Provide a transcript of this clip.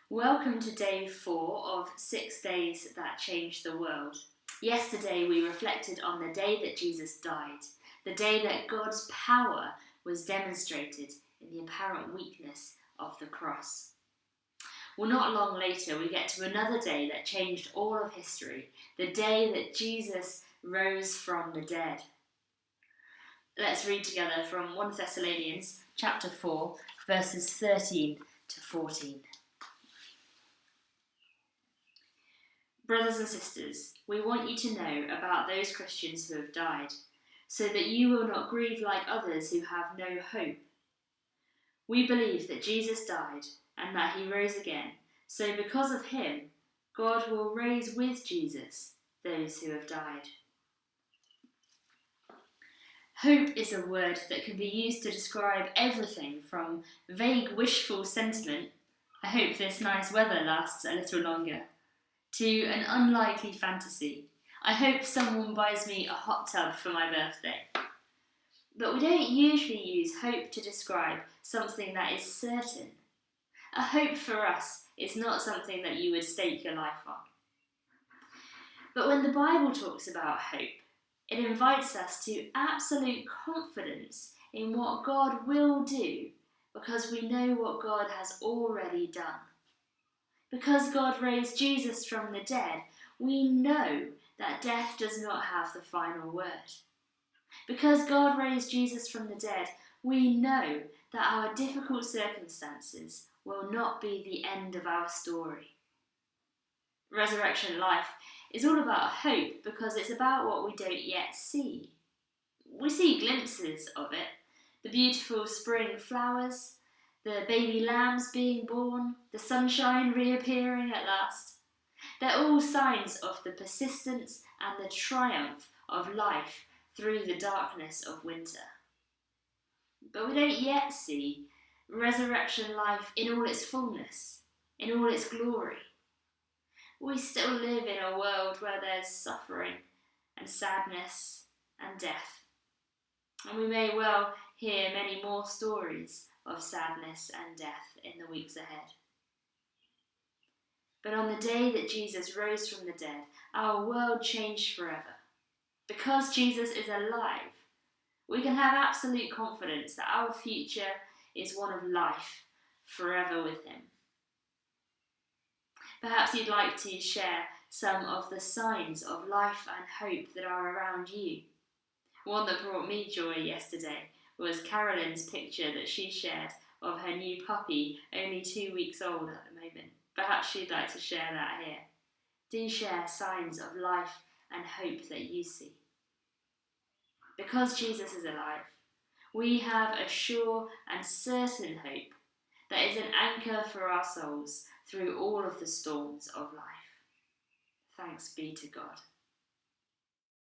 Welcome to day 4 of 6 days that changed the world. Yesterday we reflected on the day that Jesus died, the day that God's power was demonstrated in the apparent weakness of the cross. Well, not long later we get to another day that changed all of history, the day that Jesus rose from the dead. Let's read together from 1 Thessalonians chapter 4, verses 13 to 14. Brothers and sisters, we want you to know about those Christians who have died, so that you will not grieve like others who have no hope. We believe that Jesus died and that he rose again, so because of him, God will raise with Jesus those who have died. Hope is a word that can be used to describe everything from vague wishful sentiment, I hope this nice weather lasts a little longer, to an unlikely fantasy, I hope someone buys me a hot tub for my birthday. But we don't usually use hope to describe something that is certain. A hope for us is not something that you would stake your life on. But when the Bible talks about hope, it invites us to absolute confidence in what God will do because we know what God has already done. Because God raised Jesus from the dead, we know that death does not have the final word. Because God raised Jesus from the dead, we know that our difficult circumstances will not be the end of our story. Resurrection life is all about hope because it's about what we don't yet see. We see glimpses of it, the beautiful spring flowers, the baby lambs being born, the sunshine reappearing at last. They're all signs of the persistence and the triumph of life through the darkness of winter. But we don't yet see resurrection life in all its fullness, in all its glory. We still live in a world where there's suffering and sadness and death. And we may well hear many more stories of sadness and death in the weeks ahead. But on the day that Jesus rose from the dead, our world changed forever. Because Jesus is alive, we can have absolute confidence that our future is one of life forever with him. Perhaps you'd like to share some of the signs of life and hope that are around you. One that brought me joy yesterday was Carolyn's picture that she shared of her new puppy, only 2 weeks old at the moment. Perhaps she'd like to share that here. Do share signs of life and hope that you see. Because Jesus is alive, we have a sure and certain hope that is an anchor for our souls through all of the storms of life. Thanks be to God.